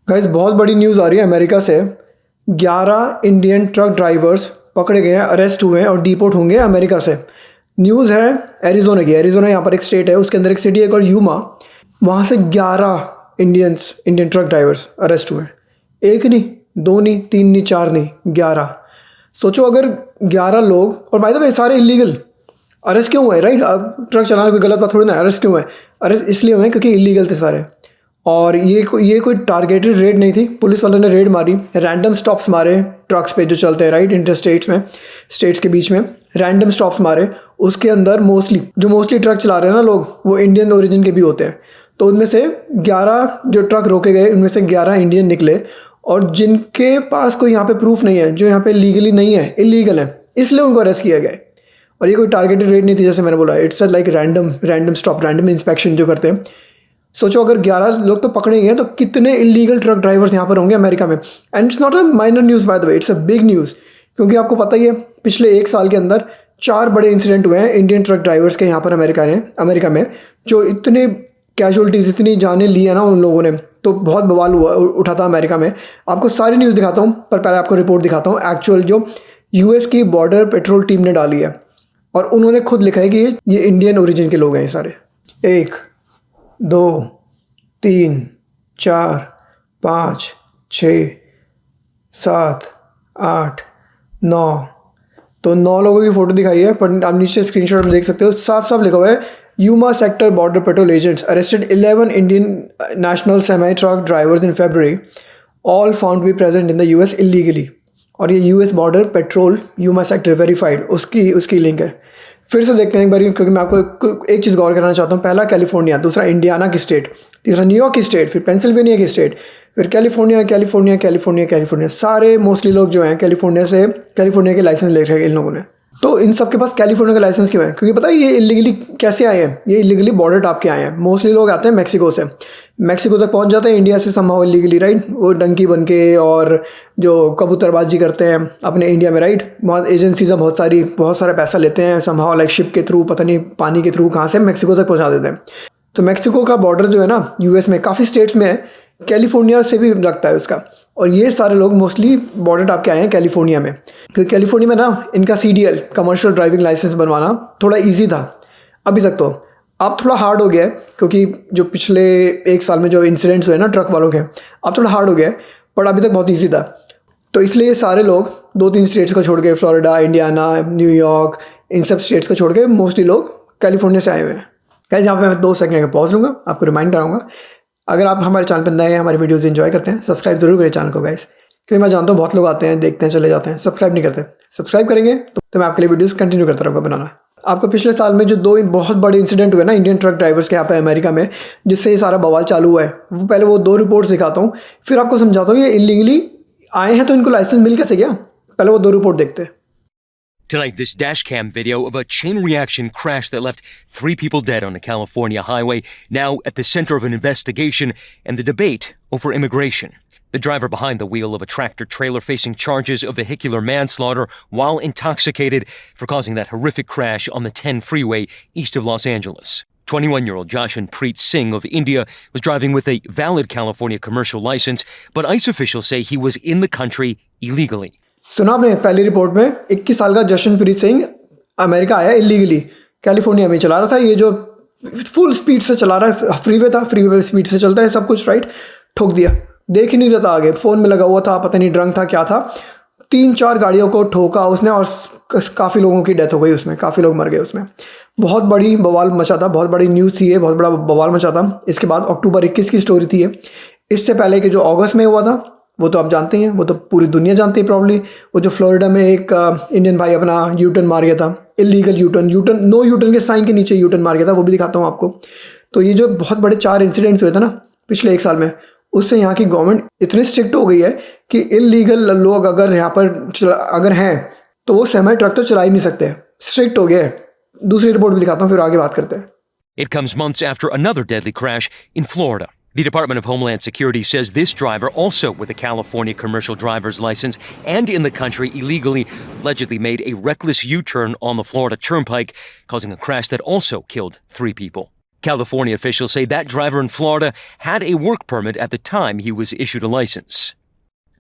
Guys बहुत बड़ी news आ रही है अमेरिका से। 11 इंडियन ट्रक ड्राइवर्स पकड़े गए हैं, अरेस्ट हुए हैं और डिपोर्ट होंगे अमेरिका से। न्यूज़ है एरिज़ोना की। एरिज़ोना यहाँ पर एक स्टेट है, उसके अंदर एक सिटी है कॉल्ड यूमा। वहाँ से 11 इंडियन ट्रक ड्राइवर्स अरेस्ट हुए हैं। एक नहीं, दो नहीं, तीन नहीं, चार नहीं, 11। सोचो अगर 11 लोग, और बाय द वे सारे इलीगल। अरेस्ट क्यों हुए, राइट? अब ट्रक चलाना कोई गलत बात थोड़ी ना। अरेस्ट क्यों हुए? अरेस्ट इसलिए हुए क्योंकि इलीगल थे सारे। और ये कोई टारगेटेड रेड नहीं थी। पुलिस वालों ने रेड मारी, रैंडम स्टॉप्स मारे ट्रक्स पे जो चलते हैं, राइट, इंटर स्टेट्स में, स्टेट्स के बीच में रैंडम स्टॉप्स मारे। उसके अंदर मोस्टली ट्रक चला रहे हैं ना लोग, वो इंडियन ओरिजिन के भी होते हैं। तो उनमें से 11 जो ट्रक रोके गए, उनमें से 11 इंडियन निकले। और जिनके पास कोई यहाँ पे प्रूफ नहीं है, जो यहाँ पे लीगली नहीं है, इलीगल है, इसलिए उनको अरेस्ट किया गया। और ये कोई टारगेटेड रेड नहीं थी, जैसे मैंने बोला। It's like random stop, random inspection जो करते हैं। सोचो अगर 11 लोग तो पकड़े गए हैं, तो कितने इलीगल ट्रक ड्राइवर्स यहाँ पर होंगे अमेरिका में। And it's not a minor news by the way, it's a big news. क्योंकि आपको पता ही है, पिछले 1 साल के अंदर 4 बड़े इंसिडेंट हुए हैं इंडियन ट्रक ड्राइवर्स के यहाँ पर अमेरिका में, जो इतने कैजुअलिटीज़, इतनी जानें ली है ना उन लोगों ने। तो बहुत बवाल उठा था अमेरिका में। आपको सारी न्यूज़ दिखाता हूँ, पर पहले आपको रिपोर्ट दिखाता हूँ एक्चुअल जो यूएस की बॉर्डर पेट्रोल टीम ने डाली है। और उन्होंने खुद लिखा है कि ये इंडियन ओरिजिन के लोग हैं ये सारे। 1 2 3 4 5 6 7 8 9। तो 9 लोगों की फ़ोटो दिखाई है, पर आप नीचे स्क्रीनशॉट में देख सकते हो, साफ साफ लिखा हुआ है Yuma sector border patrol agents arrested 11 Indian national semi truck drivers in February, all found to be present in the US illegally. और ये US border patrol Yuma sector verified, उसकी लिंक है। फिर से देखते हैं एक बार, क्योंकि मैं आपको एक चीज़ गौर कराना चाहता हूँ। पहला कैलिफोर्निया, दूसरा इंडियाना की स्टेट, तीसरा न्यूयॉर्क की स्टेट, फिर पेंसिल्वेनिया की स्टेट, फिर कैलिफोर्निया। सारे मोस्टली लोग जो हैं कैलिफोर्निया के लाइसेंस ले रहे हैं इन लोगों ने। तो इन सब के पास कैलिफोर्निया का लाइसेंस क्यों है? क्योंकि पता है ये इलीगली कैसे आए हैं? ये इलीगली बॉर्डर टाप के आए हैं। मोस्टली लोग आते हैं मैक्सिको से, मैक्सिको तक पहुंच जाते हैं इंडिया से समहाउ इलीगली, राइट? वो डंकी बन के और जो कबूतरबाजी करते हैं अपने इंडिया में, राइट? बहुत एजेंसीज हैं, बहुत सारा पैसा लेते हैं समहाउ, लाइक शिप के थ्रू, पता नहीं पानी के थ्रू, कहाँ से मैक्सिको तक पहुँचा देते हैं। तो मैक्सिको का बॉर्डर जो है ना यूएस में काफ़ी स्टेट्स में है, कैलिफोर्निया से भी लगता है उसका। और ये सारे लोग मोस्टली बॉर्डर टाप के आए हैं कैलिफोर्निया में, क्योंकि कैलिफोर्निया में ना इनका CDL कमर्शियल ड्राइविंग लाइसेंस बनवाना थोड़ा इजी था अभी तक। तो अब थोड़ा हार्ड हो गया है, क्योंकि जो पिछले 1 साल में जो इंसिडेंट्स हुए ना ट्रक वालों के, अब थोड़ा हार्ड हो गया है, पर अभी तक बहुत ईजी था। तो इसलिए ये सारे लोग 2-3 स्टेट्स को छोड़ के, फ्लोरिडा, इंडियाना, न्यूयॉर्क, इन सब स्टेट्स को छोड़ के मोस्टली लोग कैलिफोर्निया से आए हुए हैं। गाइस यहाँ पे मैं 2 सेकंड का पॉज लूँगा, आपको रिमाइंड कराऊंगा, अगर आप हमारे चैनल पर नए हैं, हमारी वीडियोस एंजॉय करते हैं, सब्सक्राइब जरूर करें चैनल को गाइस। क्योंकि मैं जानता हूँ बहुत लोग आते हैं, देखते हैं, चले जाते हैं, सब्सक्राइब नहीं करते। सब्सक्राइब करेंगे तो मैं आपके लिए वीडियोस कंटिन्यू करता रहूँगा बनाना। आपको पिछले साल में जो 2 बहुत बड़े इंसिडेंट हुए ना इंडियन ट्रक ड्राइवर्स के यहाँ पे अमेरिका में, जिससे ये सारा बवाल चालू हुआ है, वो पहले वो 2 रिपोर्ट्स दिखाता हूँ, फिर आपको समझाता हूँ ये इलीगली आए हैं तो इनको लाइसेंस मिल कैसे गया। पहले वो 2 रिपोर्ट देखते हैं। Tonight, this dashcam video of a chain reaction crash that left 3 people dead on a California highway, now at the center of an investigation and the debate over immigration. The driver behind the wheel of a tractor-trailer facing charges of vehicular manslaughter while intoxicated for causing that horrific crash on the 10 freeway east of Los Angeles. 21-year-old Jashanpreet Singh of India was driving with a valid California commercial license, but ICE officials say he was in the country illegally. सुना आपने पहली report में 21 साल का Jashanpreet Singh America आया illegally, California में चला रहा था। ये जो फुल स्पीड से चला रहा है, फ्रीवे था, फ्रीवे स्पीड से चलता है सब कुछ, राइट? ठोक दिया, देख ही नहीं रहा था आगे, फ़ोन में लगा हुआ था, पता नहीं ड्रंक था क्या था। 3-4 गाड़ियों को ठोका उसने और काफ़ी लोगों की डेथ हो गई उसमें, काफ़ी लोग मर गए उसमें। बहुत बड़ी बवाल मचा था, बहुत बड़ी न्यूज़ थी ये, बहुत बड़ा बवाल मचा था। इसके बाद अक्टूबर 21 की स्टोरी थी ये। इससे पहले कि जो अगस्त में हुआ था वो तो आप जानते हैं, वो तो पूरी दुनिया जानती है प्रॉब्ली। वो जो फ्लोरिडा में एक इंडियन भाई अपना यूटर्न मार गया था, इलीगल यूटर्न, नो यूटर्न के साइन के नीचे यूटर्न मार गया था, वो भी दिखाता हूँ आपको। तो ये जो बहुत बड़े 4 इंसिडेंट्स हुए थे ना पिछले 1 साल में, उससे यहाँ की गवर्नमेंट इतनी स्ट्रिक्ट हो गई है कि इलीगल लोग अगर यहाँ पर अगर हैं तो वो सेमी ट्रक तो चला ही नहीं सकते, स्ट्रिक्ट हो गया है। दूसरी रिपोर्ट भी दिखाता हूँ, फिर आगे बात करते हैं। It comes months after another deadly crash in Florida. The Department of Homeland Security says this driver, also with a California commercial driver's license and in the country illegally, allegedly made a reckless U-turn on the Florida Turnpike, causing a crash that also killed 3 people. California officials say that driver in Florida had a work permit at the time he was issued a license.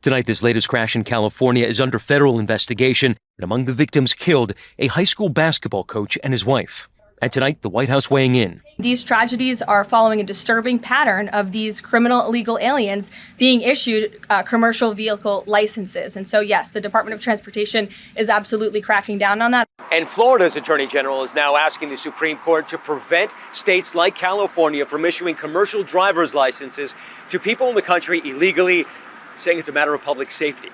Tonight, this latest crash in California is under federal investigation, and among the victims killed, a high school basketball coach and his wife. And tonight, the White House weighing in. These tragedies are following a disturbing pattern of these criminal illegal aliens being issued commercial vehicle licenses. And so, yes, the Department of Transportation is absolutely cracking down on that. And Florida's Attorney General is now asking the Supreme Court to prevent states like California from issuing commercial driver's licenses to people in the country illegally, saying it's a matter of public safety.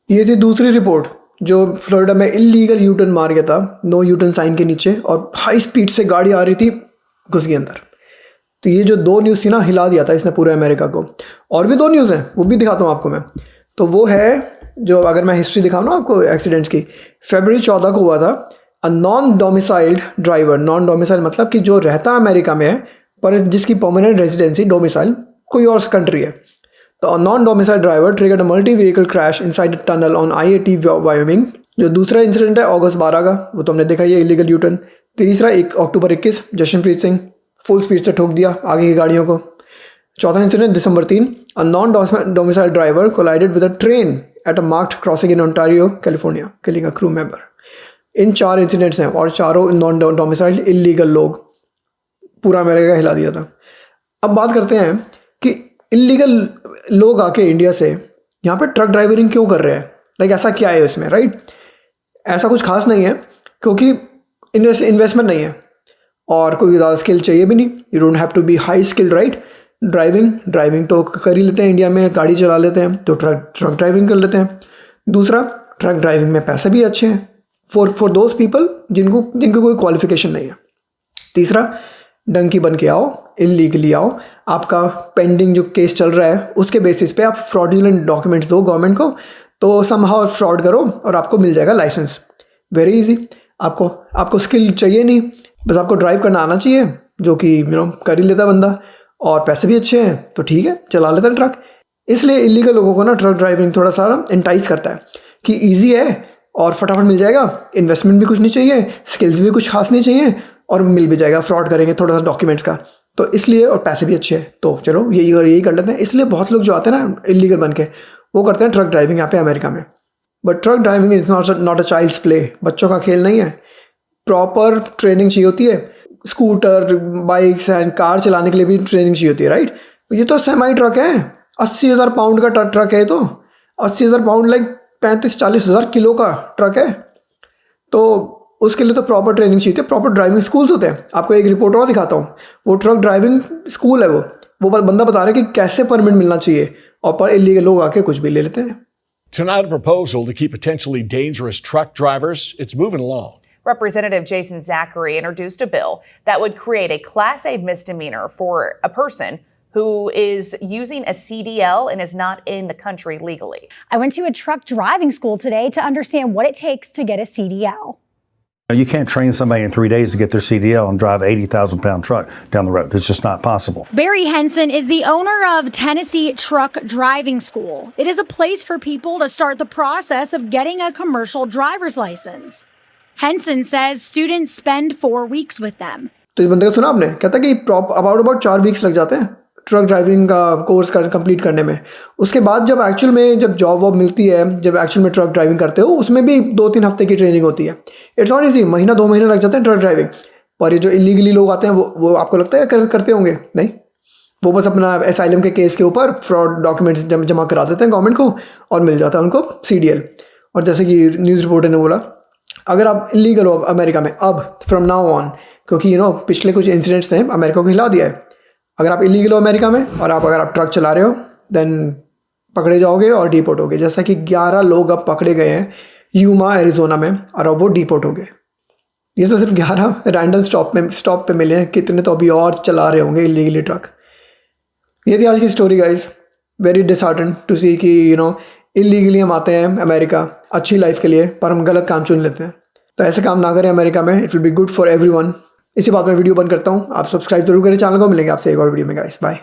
ये थी दूसरी report जो Florida में illegal U turn मार गया था, no U turn sign के नीचे, और हाई स्पीड से गाड़ी आ रही थी, घुस गई अंदर। तो ये जो दो न्यूज़ थी ना, हिला दिया था इसने पूरे अमेरिका को। और भी दो न्यूज़ हैं, वो भी दिखाता हूँ आपको मैं। तो वो है जो, अगर मैं हिस्ट्री दिखाऊँ ना आपको एक्सीडेंट्स की, फरवरी 14 को हुआ था। A non domiciled driver, non domicile मतलब कि जो रहता अमेरिका में है पर जिसकी परमानेंट रेजिडेंसी डोमिसाइल कोई और कंट्री है। तो a non-domiciled driver triggered a multi-vehicle crash inside a tunnel on I-80 Wyoming। जो दूसरा इंसिडेंट है अगस्त 12 का, वो तो हमने देखा ही है, इलीगल यूटर्न। तीसरा अक्टूबर 21, जशनप्रीत सिंह फुल स्पीड से ठोक दिया आगे की गाड़ियों को। चौथा incident December 3, a non-domiciled driver collided with a train at a marked crossing in Ontario, California, killing a crew member। In 4 incidents हैं और चारों नॉन डोमिसाइल्ड इलीगल लोग, पूरा अमेरिका हिला दिया था। अब बात करते हैं कि इलीगल लोग आके इंडिया से यहाँ पे ट्रक ड्राइवरिंग क्यों कर रहे हैं, लाइक ऐसा क्या है इसमें, राइट? ऐसा कुछ खास नहीं है, क्योंकि इन्वेस्टमेंट नहीं है और कोई ज़्यादा स्किल चाहिए भी नहीं। You don't have to be high skilled, right? Driving तो कर ही लेते हैं, इंडिया में गाड़ी चला लेते हैं, तो ट्रक ड्राइविंग कर लेते हैं। दूसरा, ट्रक ड्राइविंग में पैसे भी अच्छे हैं फॉर दोज पीपल जिनको कोई क्वालिफिकेशन नहीं है। तीसरा, डंकी बन के आओ, इलीगली आओ, आपका पेंडिंग जो केस चल रहा है उसके बेसिस पे आप फ्रॉडुलेंट डॉक्यूमेंट्स दो गवर्नमेंट को, तो समहाउ फ्रॉड करो और आपको मिल जाएगा लाइसेंस। Very easy. आपको स्किल चाहिए नहीं, बस आपको ड्राइव करना आना चाहिए, जो कि कर ही लेता बंदा, और पैसे भी अच्छे हैं तो ठीक है, चला लेता है ट्रक। इसलिए इलीगल लोगों को ना ट्रक ड्राइविंग थोड़ा सा इंटाइस करता है कि ईजी है और फटाफट मिल जाएगा, इन्वेस्टमेंट भी कुछ नहीं चाहिए, स्किल्स भी कुछ खास नहीं चाहिए, और मिल भी जाएगा, फ्रॉड करेंगे थोड़ा सा डॉक्यूमेंट्स का, तो इसलिए, और पैसे भी अच्छे हैं, तो चलो यही कर लेते हैं। इसलिए बहुत लोग जो आते हैं ना इलीगल बन के, वो करते हैं ट्रक ड्राइविंग यहाँ पे अमेरिका में। But truck driving is not a child's play, बच्चों का खेल नहीं है। प्रॉपर ट्रेनिंग चाहिए होती है, स्कूटर, बाइक्स एंड कार चलाने के लिए भी ट्रेनिंग चाहिए होती है, राइट? ये तो सेमी ट्रक है, 80,000 पाउंड का ट्रक है, तो 80,000 पाउंड लाइक 35-40 हज़ार किलो का ट्रक है, तो उसके लिए तो प्रॉपर ट्रेनिंग चाहिए थी। प्रॉपर ड्राइविंग स्कूल्स होते हैं। आपको एक रिपोर्ट और दिखाता हूँ, वो ट्रक ड्राइविंग स्कूल है, वो बंदा बता रहा है कि कैसे परमिट मिलना चाहिए, और पर इलीगल लोग आके कुछ भी ले लेते हैं। Tonight, a proposal to keep potentially dangerous truck drivers. It's moving along. Representative Jason Zachary introduced a bill that would create a Class A misdemeanor for a person who is using a CDL and is not in the country legally. I went to a truck driving school today to understand what it takes to get a CDL. You can't train somebody in 3 days to get their CDL and drive 80,000-pound truck down the road. It's just not possible. Barry Henson is the owner of Tennessee Truck Driving School. It is a place for people to start the process of getting a commercial driver's license. Henson says students spend 4 weeks with them. तो इस बंदे का सुना आपने, कहता कि about 4 weeks लग जाते हैं ट्रक ड्राइविंग का कोर्स कंप्लीट करने में। उसके बाद जब एक्चुअल में जॉब वॉब मिलती है, जब एक्चुअल में ट्रक ड्राइविंग करते हो, उसमें भी 2-3 हफ्ते की ट्रेनिंग होती है। इट्स नॉट ईजी, 1-2 महीने लग जाते हैं ट्रक ड्राइविंग। और ये जो इलीगली लोग आते हैं वो आपको लगता है करते होंगे? नहीं, वो बस अपना एसाइलम के केस के ऊपर फ्रॉड डॉक्यूमेंट्स जमा करा देते हैं गवर्नमेंट को, और मिल जाता है उनको CDL। और जैसे कि न्यूज़ रिपोर्टर ने बोला, अगर आप इलीगल हो अमेरिका में अब फ्रॉम नाउ ऑन, क्योंकि पिछले कुछ इंसिडेंट्स ने अमेरिका को हिला दिया है, अगर आप इलीगल हो अमेरिका में और अगर आप ट्रक चला रहे हो, देन पकड़े जाओगे और डिपोर्ट होगे। जैसा कि 11 लोग अब पकड़े गए हैं यूमा एरिजोना में, और अब वो डिपोर्ट हो गए। ये तो सिर्फ 11 रैंडम स्टॉप पे मिले हैं, कितने तो अभी और चला रहे होंगे इलीगली ट्रक। ये थी आज की story guys. Very disheartened to see कि इलीगली हम आते हैं अमेरिका अच्छी लाइफ के लिए, पर हम गलत काम चुन लेते हैं। तो ऐसे काम ना करें अमेरिका में, it will be good for everyone. इसी बात में वीडियो बंद करता हूँ। आप सब्सक्राइब जरूर करें चैनल को। मिलेंगे आपसे एक और वीडियो में गाइस, बाय।